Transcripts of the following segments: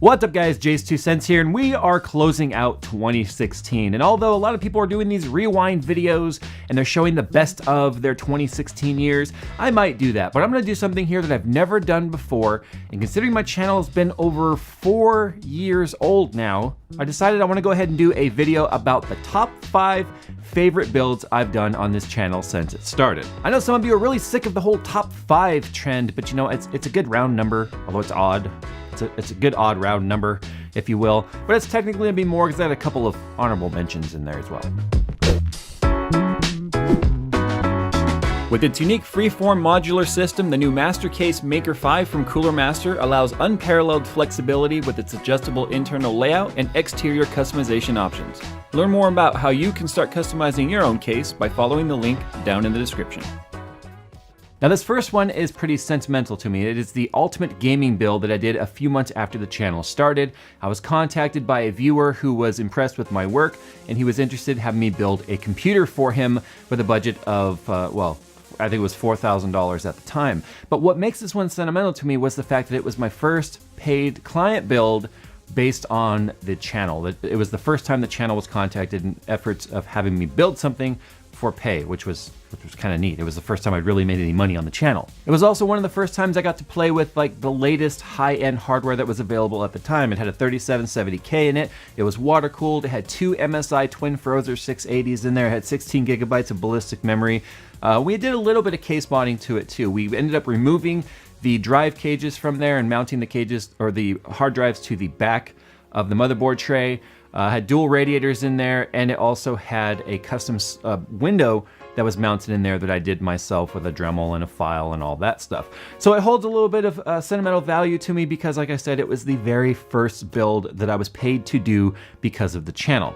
What's up guys, Jace2cents here, and we are closing out 2016. And although a lot of people are doing these rewind videos and they're showing the best of their 2016 years, I might do that. But I'm gonna do something here that I've never done before. And considering my channel has been over 4 years old now, I decided I wanna go ahead and do a video about the top 5 favorite builds I've done on this channel since it started. I know some of you are really sick of the whole top 5 trend, but you know, it's a good round number, although it's odd. It's a good odd round number, if you will, but it's technically gonna be more because I had a couple of honorable mentions in there as well. With its unique freeform modular system, the new Master Case Maker 5 from Cooler Master allows unparalleled flexibility with its adjustable internal layout and exterior customization options. Learn more about how you can start customizing your own case by following the link down in the description. Now this first one is pretty sentimental to me. It is the ultimate gaming build that I did a few months after the channel started. I was contacted by a viewer who was impressed with my work, and he was interested in having me build a computer for him with a budget of, well, I think it was $4,000 at the time. But what makes this one sentimental to me was the fact that it was my first paid client build based on the channel. It was the first time the channel was contacted in efforts of having me build something for pay, which was kind of neat. It was the first time I'd really made any money on the channel. It was also one of the first times I got to play with like the latest high-end hardware that was available at the time. It had a 3770K in it. It was water cooled. It had 2 MSI Twin Frozer 680s in there. It had 16 gigabytes of ballistic memory. We did a little bit of case modding to it too. We ended up removing the drive cages from there and mounting the cages or the hard drives to the back of the motherboard tray. Had dual radiators in there, and it also had a custom window that was mounted in there that I did myself with a Dremel and a file and all that stuff. So it holds a little bit of sentimental value to me because, like I said, it was the very first build that I was paid to do because of the channel.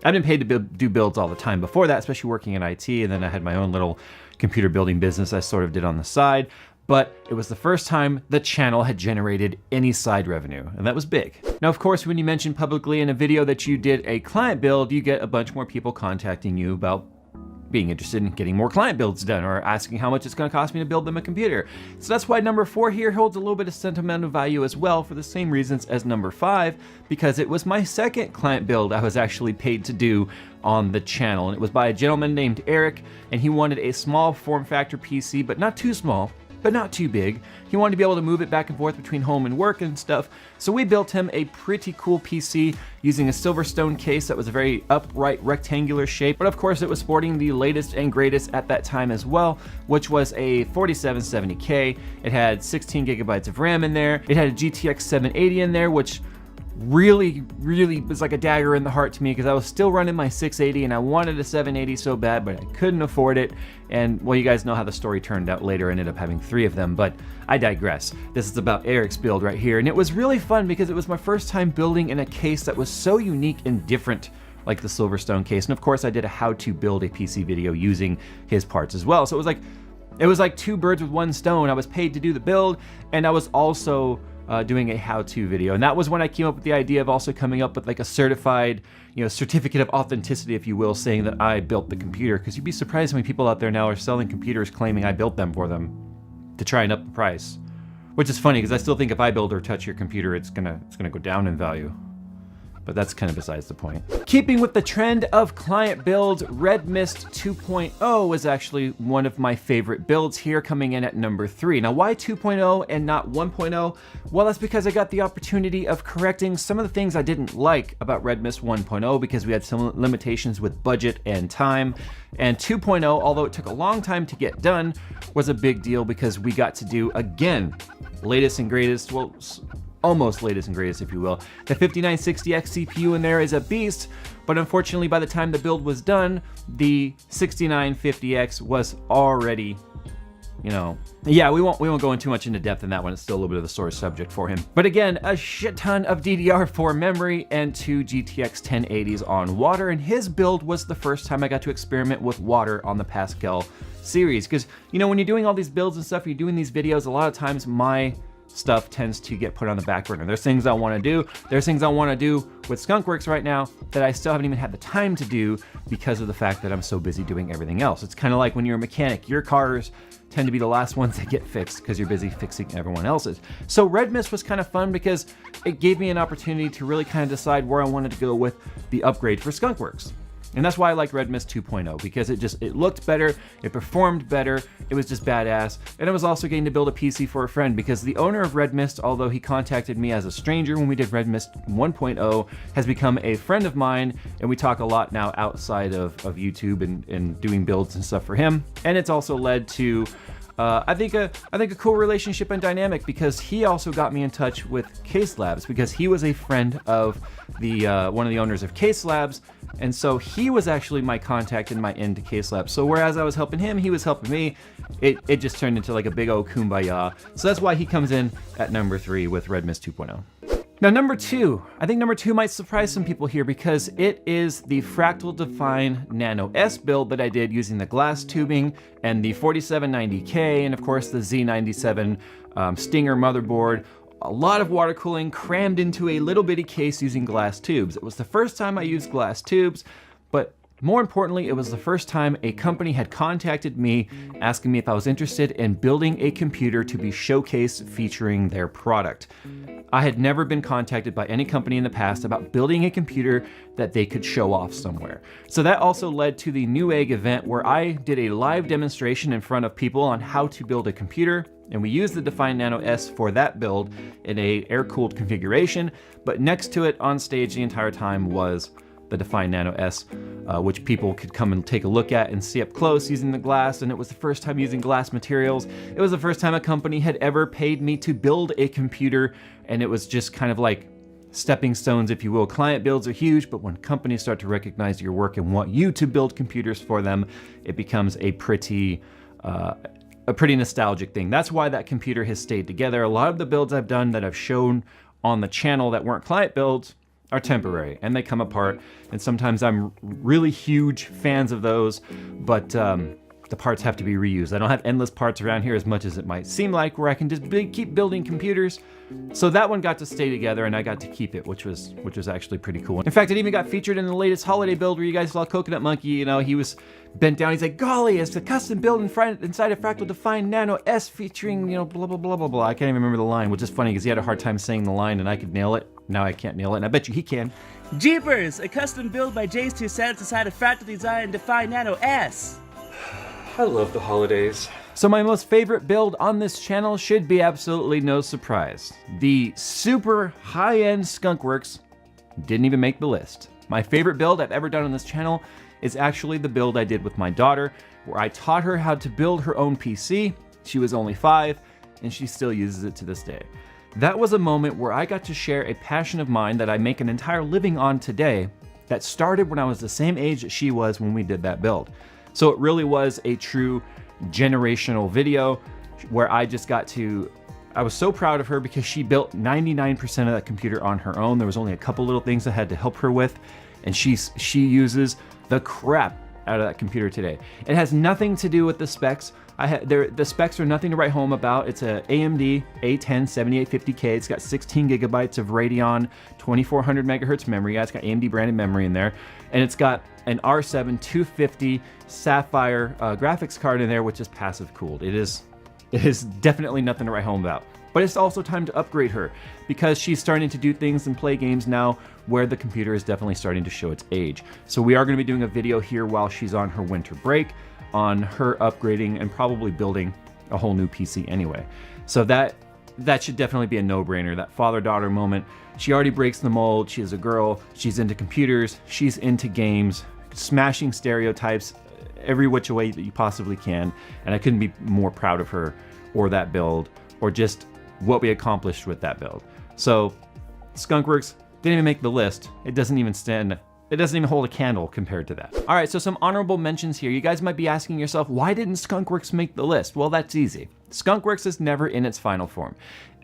I've been paid to do builds all the time before that, especially working in IT, and then I had my own little computer building business I sort of did on the side. But it was the first time the channel had generated any side revenue, and that was big. Now, of course, when you mention publicly in a video that you did a client build, you get a bunch more people contacting you about being interested in getting more client builds done or asking how much it's gonna cost me to build them a computer. So that's why number 4 here holds a little bit of sentimental value as well, for the same reasons as number 5, because it was my second client build I was actually paid to do on the channel. And it was by a gentleman named Eric, and he wanted a small form factor PC, but not too small, but not too big. He wanted to be able to move it back and forth between home and work and stuff. So we built him a pretty cool PC using a Silverstone case that was a very upright rectangular shape. But of course it was sporting the latest and greatest at that time as well, which was a 4770K. It had 16 gigabytes of RAM in there. It had a GTX 780 in there, which really was like a dagger in the heart to me because I was still running my 680 and I wanted a 780 so bad, but I couldn't afford it. And well, you guys know how the story turned out later. I ended up having 3 of them, but I digress. This is about Eric's build right here. And it was really fun because it was my first time building in a case that was so unique and different, like the Silverstone case. And of course I did a how to build a PC video using his parts as well. So it was like 2 birds with 1 stone. I was paid to do the build, and I was also doing a how-to video. And that was when I came up with the idea of also coming up with like a certified, you know, certificate of authenticity, if you will, saying that I built the computer. Because you'd be surprised how many people out there now are selling computers claiming I built them for them to try and up the price. Which is funny because I still think if I build or touch your computer, it's gonna go down in value. But that's kind of besides the point. Keeping with the trend of client builds, Red Mist 2.0 was actually one of my favorite builds here, coming in at number 3. Now, why 2.0 and not 1.0? Well, that's because I got the opportunity of correcting some of the things I didn't like about Red Mist 1.0 because we had some limitations with budget and time. And 2.0, although it took a long time to get done, was a big deal because we got to do, again, latest and greatest, well, almost latest and greatest, if you will. The 5960X CPU in there is a beast, but unfortunately by the time the build was done, the 6950X was already, you know, yeah, we won't go into too much into depth in that one. It's still a little bit of a sore subject for him. But again, a shit ton of DDR4 memory and 2 GTX 1080s on water, and his build was the first time I got to experiment with water on the Pascal series. Because, you know, when you're doing all these builds and stuff, you're doing these videos, a lot of times my stuff tends to get put on the back burner. There's things I want to do. There's things I want to do with skunkworks right now that I still haven't even had the time to do because of the fact that I'm so busy doing everything else. It's kind of like when you're a mechanic, your cars tend to be the last ones that get fixed because you're busy fixing everyone else's. So Red Mist was kind of fun because it gave me an opportunity to really kind of decide where I wanted to go with the upgrade for skunkworks. And that's why I liked Red Mist 2.0, because it looked better, it performed better, it was just badass. And I was also getting to build a PC for a friend, because the owner of Red Mist, although he contacted me as a stranger when we did Red Mist 1.0, has become a friend of mine, and we talk a lot now outside of YouTube and doing builds and stuff for him. And it's also led to I think a cool relationship and dynamic, because he also got me in touch with Case Labs, because he was a friend of the one of the owners of Case Labs, and so he was actually my contact and my end to Case Labs. So whereas I was helping him, he was helping me. It just turned into like a big old kumbaya. So that's why he comes in at number 3 with Red Mist 2.0. Now number 2, I think number 2 might surprise some people here, because it is the Fractal Define Nano S build that I did using the glass tubing and the 4790K, and of course the Z97 Stinger motherboard. A lot of water cooling crammed into a little bitty case using glass tubes. It was the first time I used glass tubes, but more importantly, it was the first time a company had contacted me asking me if I was interested in building a computer to be showcased featuring their product. I had never been contacted by any company in the past about building a computer that they could show off somewhere. So that also led to the Newegg event, where I did a live demonstration in front of people on how to build a computer. And we used the Define Nano S for that build in a air-cooled configuration, but next to it on stage the entire time was the Define Nano S, which people could come and take a look at and see up close using the glass. And it was the first time using glass materials. It was the first time a company had ever paid me to build a computer, and it was just kind of like stepping stones, if you will. Client builds are huge, but when companies start to recognize your work and want you to build computers for them, it becomes a pretty nostalgic thing. That's why that computer has stayed together. A lot of the builds I've done that I've shown on the channel that weren't client builds are temporary, and they come apart, and sometimes I'm really huge fans of those, but the parts have to be reused. I don't have endless parts around here as much as it might seem like, where I can just keep building computers. So that one got to stay together, and I got to keep it, which was actually pretty cool. In fact, it even got featured in the latest holiday build where you guys saw Coconut Monkey. You know, he was bent down. He's like, golly, it's a custom build inside a Fractal Define Nano S featuring, you know, blah, blah, blah, blah, blah. I can't even remember the line, which is funny because he had a hard time saying the line and I could nail it. Now I can't nail it, and I bet you he can. Jeepers! A custom build by Jay's 2 cents inside a Fractal Design Define Nano S. I love the holidays. So my most favorite build on this channel should be absolutely no surprise. The super high-end skunkworks didn't even make the list. My favorite build I've ever done on this channel is actually the build I did with my daughter, where I taught her how to build her own PC. She was only 5, and she still uses it to this day. That was a moment where I got to share a passion of mine that I make an entire living on today, that started when I was the same age that she was when we did that build. So it really was a true generational video where I just got to, I was so proud of her because she built 99% of that computer on her own. There was only a couple little things I had to help her with, and she uses the crap out of that computer today. It has nothing to do with the specs. The specs are nothing to write home about. It's a AMD A10 7850K. It's got 16 gigabytes of Radeon 2400 megahertz memory. Yeah, it's got AMD branded memory in there, and it's got an R7 250 Sapphire graphics card in there, which is passive cooled. It is definitely nothing to write home about. But it's also time to upgrade her, because she's starting to do things and play games now where the computer is definitely starting to show its age. So we are going to be doing a video here while she's on her winter break on her upgrading and probably building a whole new PC anyway. So that should definitely be a no-brainer, that father-daughter moment. She already breaks the mold. She is a girl. She's into computers. She's into games, smashing stereotypes every which way that you possibly can. And I couldn't be more proud of her or that build or just what we accomplished with that build. So Skunkworks didn't even make the list. It doesn't even stand it doesn't even hold a candle compared to that. All right, so some honorable mentions here. You guys might be asking yourself, why didn't Skunkworks make the list? Well, that's easy. Skunkworks is never in its final form.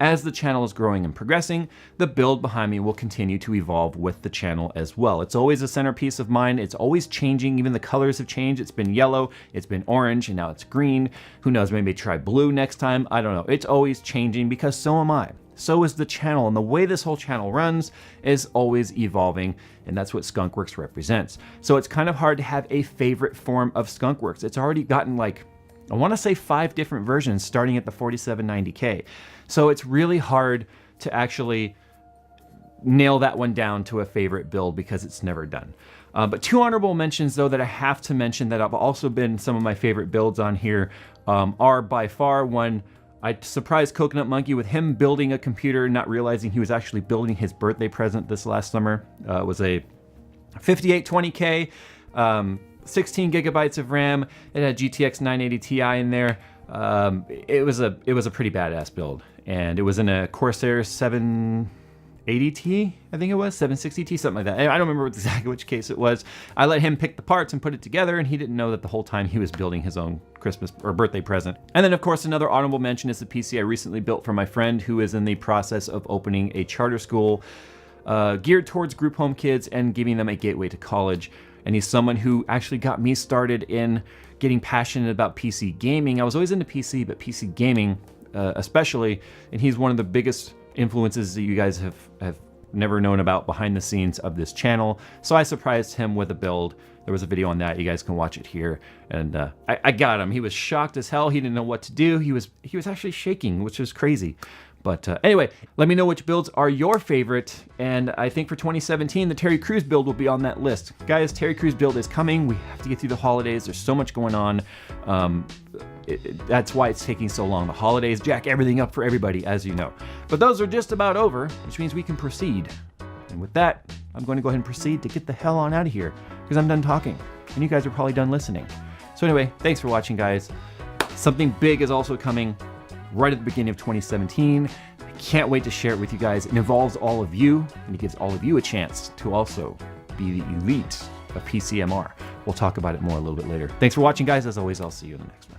As the channel is growing and progressing, the build behind me will continue to evolve with the channel as well. It's always a centerpiece of mine. It's always changing. Even the colors have changed. It's been yellow, it's been orange, and now it's green. Who knows, maybe try blue next time. I don't know. It's always changing because so am I. So is the channel, and the way this whole channel runs is always evolving, and that's what Skunkworks represents. So it's kind of hard to have a favorite form of Skunkworks. It's already gotten like, I want to say 5 different versions starting at the 4790K. So it's really hard to actually nail that one down to a favorite build because it's never done. But 2 honorable mentions though that I have to mention that have also been some of my favorite builds on here are by far one, I surprised Coconut Monkey with him building a computer, not realizing he was actually building his birthday present this last summer. It was a 5820K, 16 gigabytes of RAM. It had GTX 980 Ti in there. It was a pretty badass build, and it was in a Corsair 780T, I think it was 760T, something like that. I don't remember exactly which case it was. I let him pick the parts and put it together, and he didn't know that the whole time he was building his own Christmas or birthday present. And then of course another honorable mention is the PC I recently built for my friend who is in the process of opening a charter school geared towards group home kids and giving them a gateway to college. And he's someone who actually got me started in getting passionate about PC gaming. I was always into PC, but PC gaming especially, and he's one of the biggest influences that you guys have never known about behind the scenes of this channel. So I surprised him with a build. There was a video on that. You guys can watch it here. And I got him. He was shocked as hell. He didn't know what to do. He was actually shaking, which was crazy. But anyway, let me know which builds are your favorite. And I think for 2017, the Terry Crews build will be on that list. Guys, Terry Crews build is coming. We have to get through the holidays. There's so much going on. That's why it's taking so long. The holidays jack everything up for everybody, as you know. But those are just about over, which means we can proceed. And with that, I'm going to go ahead and proceed to get the hell on out of here because I'm done talking and you guys are probably done listening. So anyway, thanks for watching, guys. Something big is also coming right at the beginning of 2017. I can't wait to share it with you guys. It involves all of you, and it gives all of you a chance to also be the elite of PCMR. We'll talk about it more a little bit later. Thanks for watching, guys. As always, I'll see you in the next one.